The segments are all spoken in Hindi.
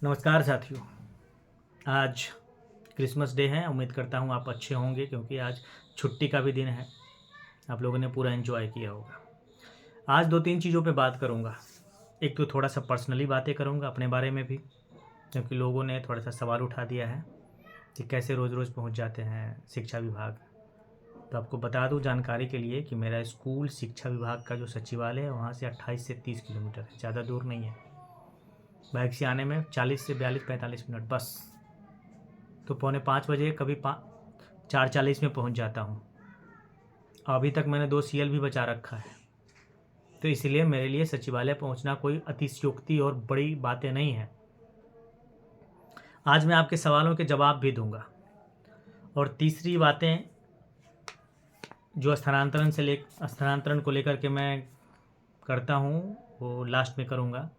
नमस्कार साथियों। आज क्रिसमस डे है। उम्मीद करता हूँ आप अच्छे होंगे क्योंकि आज छुट्टी का भी दिन है। आप लोगों ने पूरा एंजॉय किया होगा। आज दो तीन चीज़ों पे बात करूँगा। एक तो थोड़ा सा पर्सनली बातें करूँगा अपने बारे में भी, क्योंकि लोगों ने थोड़ा सा सवाल उठा दिया है कि कैसे रोज़ रोज़ पहुँच जाते हैं शिक्षा विभाग। तो आपको बता दूँ जानकारी के लिए कि मेरा स्कूल शिक्षा विभाग का जो सचिवालय है वहाँ से 28 से 30 किलोमीटर है, ज़्यादा दूर नहीं है। बाइक से आने में 40 से 42-45 मिनट बस। तो 4:45 कभी 4:40 में पहुंच जाता हूं। अभी तक मैंने 2 सीएल भी बचा रखा है। तो इसलिए मेरे लिए सचिवालय पहुंचना कोई अतिशयोक्ति और बड़ी बातें नहीं है। आज मैं आपके सवालों के जवाब भी दूंगा। और तीसरी बातें जो स्थानांतरण को लेकर के मैं करता हूं वो लास्ट में करूंगा।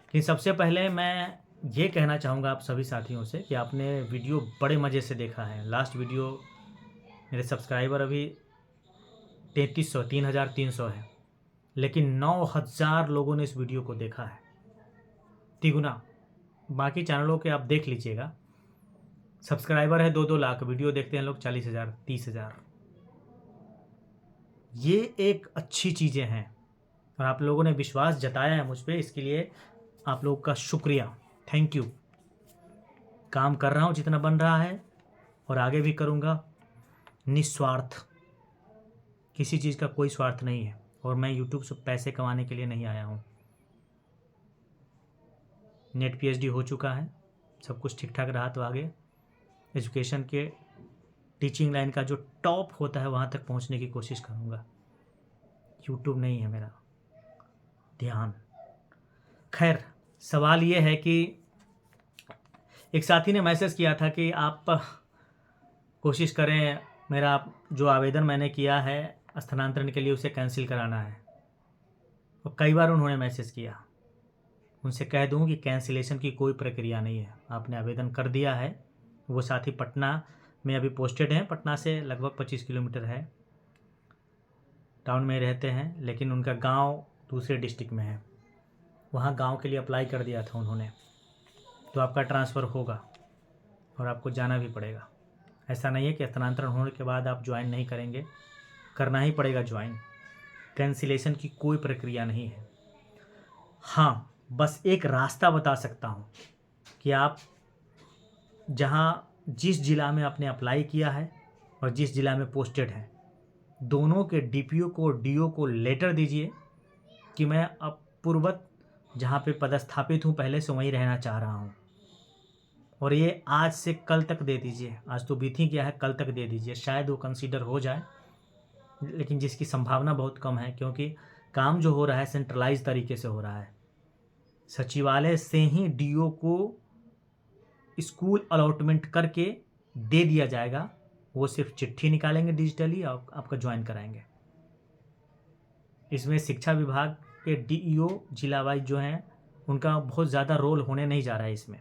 लेकिन सबसे पहले मैं ये कहना चाहूँगा आप सभी साथियों से कि आपने वीडियो बड़े मज़े से देखा है। लास्ट वीडियो मेरे सब्सक्राइबर अभी 3,300 है, लेकिन 9,000 लोगों ने इस वीडियो को देखा है, तिगुना। बाकी चैनलों के आप देख लीजिएगा, सब्सक्राइबर है 2-2 लाख, वीडियो देखते हैं लोग 40,000 30,000। ये एक अच्छी चीज़ें हैं और आप लोगों ने विश्वास जताया है मुझ पर, इसके लिए आप लोगों का शुक्रिया, थैंक यू। काम कर रहा हूँ जितना बन रहा है और आगे भी करूँगा, निस्वार्थ, किसी चीज़ का कोई स्वार्थ नहीं है। और मैं यूट्यूब से पैसे कमाने के लिए नहीं आया हूँ। नेट पीएचडी हो चुका है, सब कुछ ठीक ठाक रहा तो आगे एजुकेशन के टीचिंग लाइन का जो टॉप होता है वहाँ तक पहुँचने की कोशिश करूँगा। यूट्यूब नहीं है मेरा ध्यान। खैर, सवाल ये है कि एक साथी ने मैसेज किया था कि आप कोशिश करें मेरा जो आवेदन मैंने किया है स्थानांतरण के लिए उसे कैंसिल कराना है। और कई बार उन्होंने मैसेज किया। उनसे कह दूं कि कैंसिलेशन की कोई प्रक्रिया नहीं है, आपने आवेदन कर दिया है। वो साथी पटना में अभी पोस्टेड हैं, पटना से लगभग 25 किलोमीटर है, टाउन में रहते हैं, लेकिन उनका गांव दूसरे डिस्ट्रिक्ट में है। वहाँ गांव के लिए अप्लाई कर दिया था उन्होंने। तो आपका ट्रांसफ़र होगा और आपको जाना भी पड़ेगा। ऐसा नहीं है कि स्थानांतरण होने के बाद आप ज्वाइन नहीं करेंगे, करना ही पड़ेगा ज्वाइन। कैंसिलेशन की कोई प्रक्रिया नहीं है। हाँ, बस एक रास्ता बता सकता हूँ कि आप जिस ज़िला में आपने अप्लाई किया है और जिस ज़िला में पोस्टेड है, दोनों के डीपीओ को डीओ को लेटर दीजिए कि मैं अब पूर्वत जहाँ पे पदस्थापित हूँ पहले से वहीं रहना चाह रहा हूँ। और ये आज से कल तक दे दीजिए। आज तो बीत ही गया है, कल तक दे दीजिए, शायद वो कंसीडर हो जाए, लेकिन जिसकी संभावना बहुत कम है क्योंकि काम जो हो रहा है सेंट्रलाइज तरीके से हो रहा है। सचिवालय से ही डीओ को स्कूल अलॉटमेंट करके दे दिया जाएगा। वो सिर्फ चिट्ठी निकालेंगे डिजिटली और आपका ज्वाइन कराएंगे। इसमें शिक्षा विभाग के डीईओ जिला वाइज जो हैं उनका बहुत ज़्यादा रोल होने नहीं जा रहा है इसमें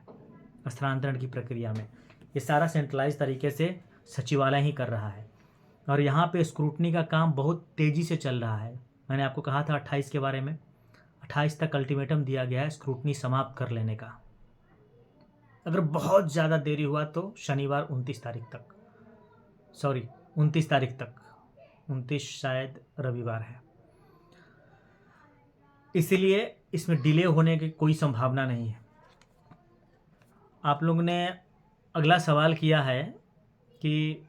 स्थानांतरण की प्रक्रिया में। ये सारा सेंट्रलाइज तरीके से सचिवालय ही कर रहा है। और यहाँ पे स्क्रूटनी का काम बहुत तेज़ी से चल रहा है। मैंने आपको कहा था 28 के बारे में, 28 तक अल्टीमेटम दिया गया है स्क्रूटनी समाप्त कर लेने का। अगर बहुत ज़्यादा देरी हुआ तो शनिवार 29 तारीख तक, 29 शायद रविवार है। इसीलिए इसमें डिले होने की कोई संभावना नहीं है। आप लोगों ने अगला सवाल किया है कि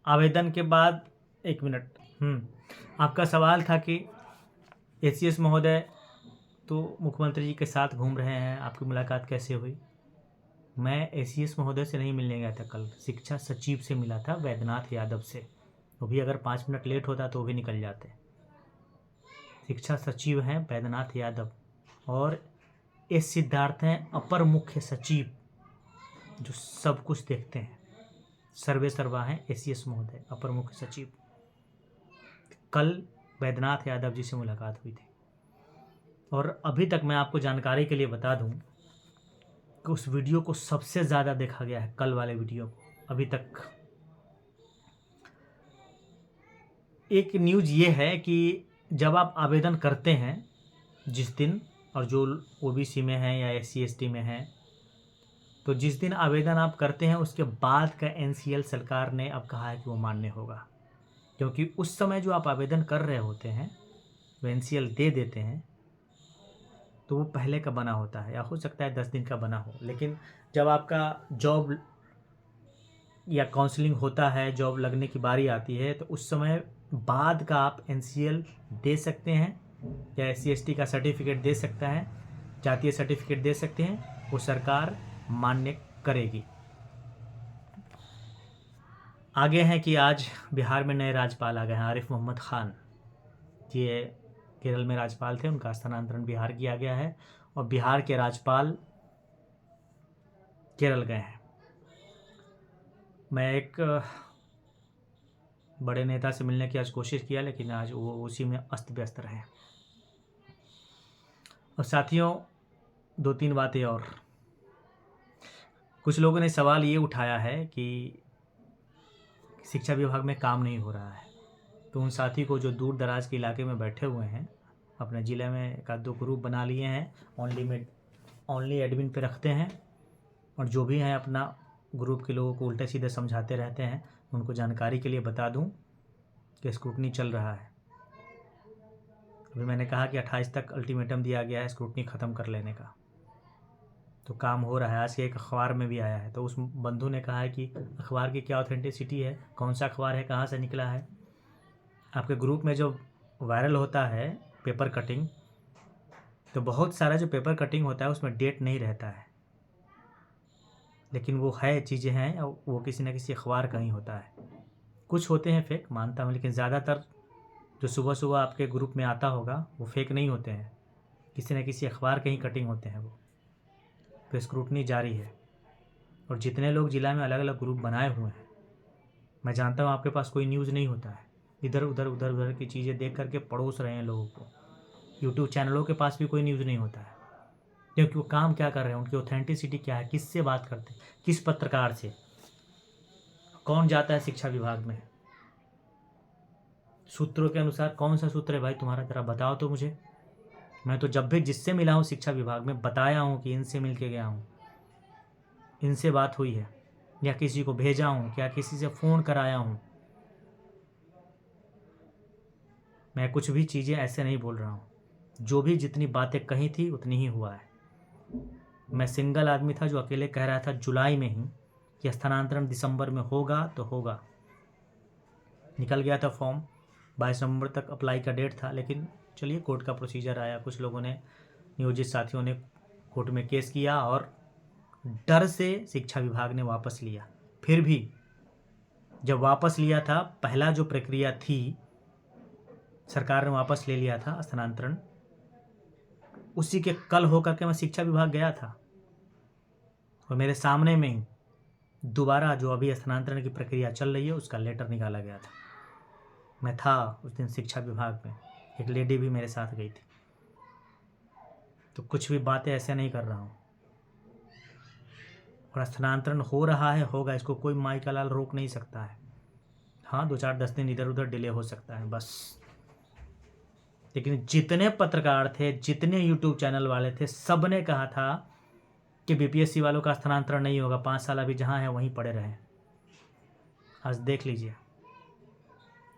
आवेदन के बाद, एक मिनट, आपका सवाल था कि एसीएस महोदय तो मुख्यमंत्री जी के साथ घूम रहे हैं, आपकी मुलाकात कैसे हुई? मैं एसीएस महोदय से नहीं मिलने गया था कल, शिक्षा सचिव से मिला था, वैद्यनाथ यादव से। वो भी अगर 5 मिनट लेट होता तो वो भी निकल जाते। शिक्षा सचिव हैं वैद्यनाथ यादव और एस सिद्धार्थ हैं अपर मुख्य सचिव, जो सब कुछ देखते हैं। सर्वे सर्वा हैं एसीएस महोदय अपर मुख्य सचिव। कल वैद्यनाथ यादव जी से मुलाकात हुई थी। और अभी तक मैं आपको जानकारी के लिए बता दूं कि उस वीडियो को सबसे ज़्यादा देखा गया है, कल वाले वीडियो को अभी तक। एक न्यूज़ ये है कि जब आप आवेदन करते हैं जिस दिन और जो ओबीसी में हैं या SC ST में हैं, तो जिस दिन आवेदन आप करते हैं उसके बाद का NCL सरकार ने अब कहा है कि वो मान्य होगा, क्योंकि उस समय जो आप आवेदन कर रहे होते हैं वो NCL दे देते हैं तो वो पहले का बना होता है, या हो सकता है 10 दिन का बना हो। लेकिन जब आपका जॉब या काउंसलिंग होता है, जॉब लगने की बारी आती है, तो उस समय बाद का आप NCL दे सकते हैं या SC ST का सर्टिफिकेट दे सकता है, जातीय सर्टिफिकेट दे सकते हैं, वो सरकार मान्य करेगी। आगे हैं कि आज बिहार में नए राज्यपाल आ गए हैं, आरिफ मोहम्मद खान। ये केरल में राज्यपाल थे, उनका स्थानांतरण बिहार किया गया है और बिहार के राज्यपाल केरल गए हैं। मैं एक बड़े नेता से मिलने की आज कोशिश किया, लेकिन आज वो उसी में अस्त व्यस्त रहे। और साथियों, 2-3 बातें और। कुछ लोगों ने सवाल ये उठाया है कि शिक्षा विभाग में काम नहीं हो रहा है, तो उन साथी को जो दूर दराज के इलाके में बैठे हुए हैं, अपने ज़िले में एक आध 2 ग्रुप बना लिए हैं, ओनली एडमिन पे रखते हैं, और जो भी हैं अपना ग्रुप के लोगों को उल्टे सीधे समझाते रहते हैं। उनको जानकारी के लिए बता दूं कि स्क्रूटनी चल रहा है। अभी मैंने कहा कि 28 तक अल्टीमेटम दिया गया है स्क्रूटनी ख़त्म कर लेने का, तो काम हो रहा है। आज के एक अखबार में भी आया है, तो उस बंधु ने कहा है कि अखबार की क्या ऑथेंटिसिटी है, कौन सा अखबार है, कहाँ से निकला है। आपके ग्रुप में जो वायरल होता है पेपर कटिंग, तो बहुत सारा जो पेपर कटिंग होता है उसमें डेट नहीं रहता है, लेकिन वो है, चीज़ें हैं, वो किसी न किसी अखबार का ही होता है। कुछ होते हैं फेक, मानता हूँ, लेकिन ज़्यादातर जो सुबह सुबह आपके ग्रुप में आता होगा वो फेक नहीं होते हैं, किसी न किसी अखबार के ही कटिंग होते हैं वो। तो स्क्रूटनी जारी है, और जितने लोग जिला में अलग अलग ग्रुप बनाए हुए हैं, मैं जानता हूँ आपके पास कोई न्यूज़ नहीं होता है, इधर उधर की चीज़ें देख करके पड़ोस रहे हैं लोगों को। यूट्यूब चैनलों के पास भी कोई न्यूज़ नहीं होता है, क्योंकि वो काम क्या कर रहे हैं, उनकी ऑथेंटिसिटी क्या है, किससे बात करते हैं, किस पत्रकार से, कौन जाता है शिक्षा विभाग में, सूत्रों के अनुसार कौन सा सूत्र है भाई तुम्हारा, ज़रा बताओ तो मुझे। मैं तो जब भी जिससे मिला हूँ शिक्षा विभाग में बताया हूँ कि इनसे मिल के गया हूँ, इनसे बात हुई है, या किसी को भेजा हूँ, क्या किसी से फ़ोन कराया हूँ। मैं कुछ भी चीज़ें ऐसे नहीं बोल रहा हूँ, जो भी जितनी बातें कही थी उतनी ही हुआ है। मैं सिंगल आदमी था जो अकेले कह रहा था जुलाई में ही कि स्थानांतरण दिसंबर में होगा तो होगा। निकल गया था फॉर्म, 22 नवंबर तक अप्लाई का डेट था, लेकिन चलिए कोर्ट का प्रोसीजर आया, कुछ लोगों ने, नियोजित साथियों ने कोर्ट में केस किया और डर से शिक्षा विभाग ने वापस लिया। फिर भी जब वापस लिया था, पहला जो प्रक्रिया थी सरकार ने वापस ले लिया था स्थानांतरण, उसी के कल होकर के मैं शिक्षा विभाग गया था और मेरे सामने में ही दोबारा जो अभी स्थानांतरण की प्रक्रिया चल रही है उसका लेटर निकाला गया था। मैं था उस दिन शिक्षा विभाग में, एक लेडी भी मेरे साथ गई थी। तो कुछ भी बातें ऐसे नहीं कर रहा हूँ, और स्थानांतरण हो रहा है, होगा, इसको कोई माई का लाल रोक नहीं सकता है। हाँ, 2-4-10 दिन इधर उधर डिले हो सकता है बस। लेकिन जितने पत्रकार थे, जितने यूट्यूब चैनल वाले थे, सब ने कहा था कि BPSC वालों का स्थानांतरण नहीं होगा, 5 साल अभी जहाँ है वहीं पड़े रहें। आज देख लीजिए,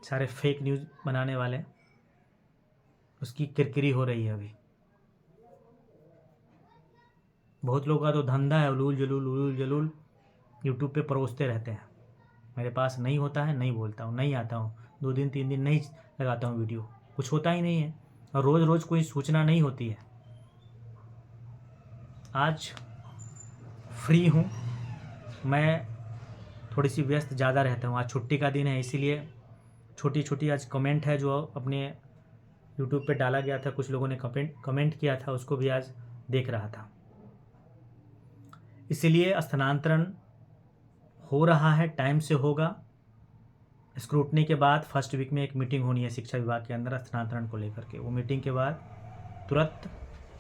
सारे फेक न्यूज़ बनाने वाले, उसकी किरकिरी हो रही है अभी। बहुत लोगों का तो धंधा है उलूल जलूल यूट्यूब पे परोसते रहते हैं। मेरे पास नहीं होता है, नहीं बोलता हूँ, नहीं आता हूँ, 2 दिन 3 दिन नहीं लगाता हूँ वीडियो, कुछ होता ही नहीं है, और रोज़ रोज़ कोई सूचना नहीं होती है। आज फ्री हूँ, मैं थोड़ी सी व्यस्त ज़्यादा रहता हूँ, आज छुट्टी का दिन है, इसीलिए छोटी छोटी आज कमेंट है जो अपने यूट्यूब पे डाला गया था, कुछ लोगों ने कमेंट किया था, उसको भी आज देख रहा था। इसीलिए स्थानांतरण हो रहा है, टाइम से होगा। स्क्रूटनी के बाद फर्स्ट वीक में एक मीटिंग होनी है शिक्षा विभाग के अंदर स्थानांतरण को लेकर के। वो मीटिंग के बाद तुरंत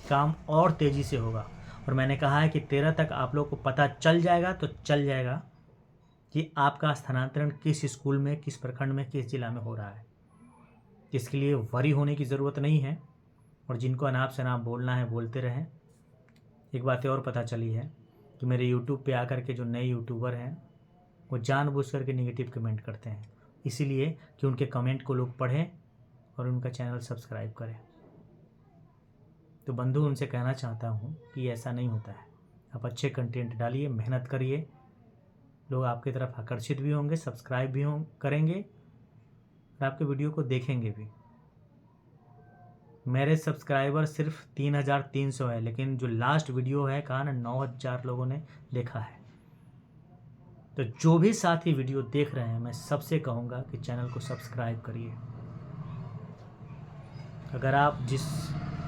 काम और तेज़ी से होगा, और मैंने कहा है कि 13 तक आप लोग को पता चल जाएगा, तो चल जाएगा कि आपका स्थानांतरण किस स्कूल में, किस प्रखंड में, किस जिला में हो रहा है। इसके लिए वरी होने की ज़रूरत नहीं है, और जिनको अनाप शनाप बोलना है बोलते रहें। एक बात और पता चली है कि मेरे यूट्यूब पे आकर के जो नए यूट्यूबर हैं वो जानबूझ करके नेगेटिव कमेंट करते हैं, इसीलिए कि उनके कमेंट को लोग पढ़ें और उनका चैनल सब्सक्राइब करें। तो बंधु, उनसे कहना चाहता हूँ कि ऐसा नहीं होता है। आप अच्छे कंटेंट डालिए, मेहनत करिए, लोग आपकी तरफ आकर्षित भी होंगे, सब्सक्राइब भी करेंगे और आपके वीडियो को देखेंगे भी। मेरे सब्सक्राइबर सिर्फ 3300 है, लेकिन जो लास्ट वीडियो है कहा ना 9000 लोगों ने देखा है। तो जो भी साथी वीडियो देख रहे हैं, मैं सबसे कहूँगा कि चैनल को सब्सक्राइब करिए। अगर आप जिस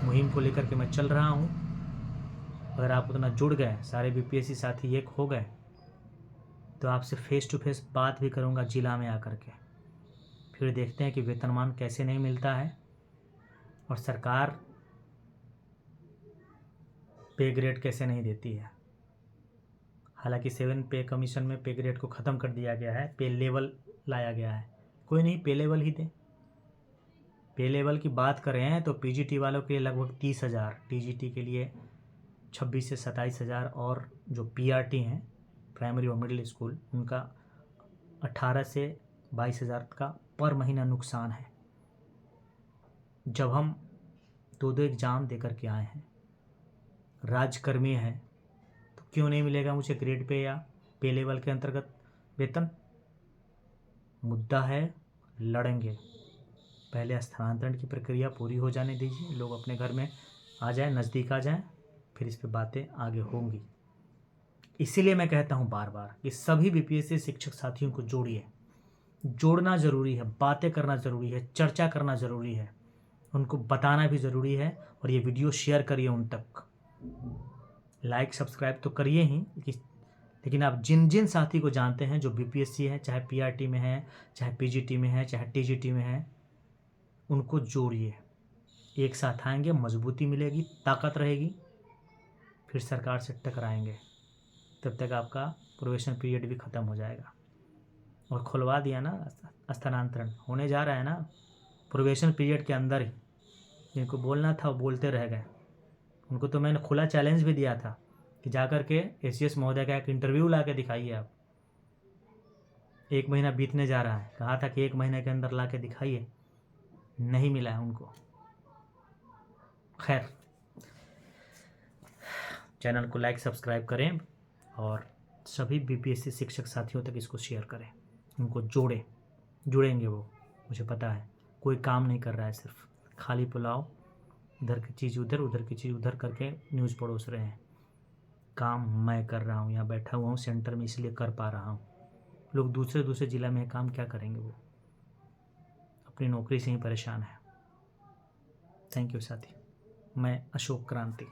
मुहिम को लेकर के मैं चल रहा हूँ, अगर आप उतना जुड़ गए, सारे बीपीएससी साथी एक हो गए, तो आपसे फेस टू फेस बात भी करूँगा जिला में आकर के। फिर देखते हैं कि वेतनमान कैसे नहीं मिलता है और सरकार पे ग्रेड कैसे नहीं देती है। हालांकि 7 पे कमीशन में पे ग्रेड को ख़त्म कर दिया गया है, पे लेवल लाया गया है। कोई नहीं, पे लेवल ही दे। पे लेवल की बात करें तो पीजीटी वालों के लिए लगभग 30,000, टीजीटी के लिए 26 से 27,000 और जो पीआरटी हैं प्राइमरी और मिडिल स्कूल, उनका 18 से 22,000 का पर महीना नुकसान है। जब हम 2 एग्ज़ाम दे कर के आए हैं, राजकर्मी हैं, तो क्यों नहीं मिलेगा मुझे ग्रेड पे या पे लेवल के अंतर्गत वेतन? मुद्दा है, लड़ेंगे। पहले स्थानांतरण की प्रक्रिया पूरी हो जाने दीजिए, लोग अपने घर में आ जाएं, नज़दीक आ जाएं, फिर इस पे बातें आगे होंगी। इसीलिए मैं कहता हूं बार बार कि सभी बीपीएससी शिक्षक साथियों को जोड़िए। जोड़ना ज़रूरी है, बातें करना ज़रूरी है, चर्चा करना ज़रूरी है, उनको बताना भी ज़रूरी है। और ये वीडियो शेयर करिए उन तक। लाइक सब्सक्राइब तो करिए ही, लेकिन आप जिन जिन साथी को जानते हैं जो बीपीएससी है, चाहे पीआरटी में है, चाहे पीजीटी में है, चाहे टीजीटी में है, उनको जोड़िए। एक साथ आएंगे, मजबूती मिलेगी, ताकत रहेगी, फिर सरकार से टकराएंगे। तब तक आपका प्रोबेशन पीरियड भी ख़त्म हो जाएगा। और खुलवा दिया ना, स्थानांतरण होने जा रहा है ना प्रोबेशन पीरियड के अंदर ही। जिनको बोलना था वो बोलते रह गए। उनको तो मैंने खुला चैलेंज भी दिया था कि जाकर के एसीएस महोदय का एक इंटरव्यू ला के दिखाइए आप। 1 महीना बीतने जा रहा है, कहा था कि 1 महीने के अंदर ला के दिखाइए, नहीं मिला है उनको। खैर, चैनल को लाइक सब्सक्राइब करें और सभी बीपीएससी शिक्षक साथियों तक इसको शेयर करें, उनको जुड़ेंगे वो, मुझे पता है। कोई काम नहीं कर रहा है, सिर्फ खाली पुलाव, इधर की चीज़ उधर, उधर की चीज़ उधर करके न्यूज़ परोस रहे हैं। काम मैं कर रहा हूँ, यहाँ बैठा हुआ हूँ सेंटर में, इसलिए कर पा रहा हूँ। लोग दूसरे ज़िला में काम क्या करेंगे, वो अपनी नौकरी से ही परेशान है। थैंक यू साथी। मैं अशोक क्रांति।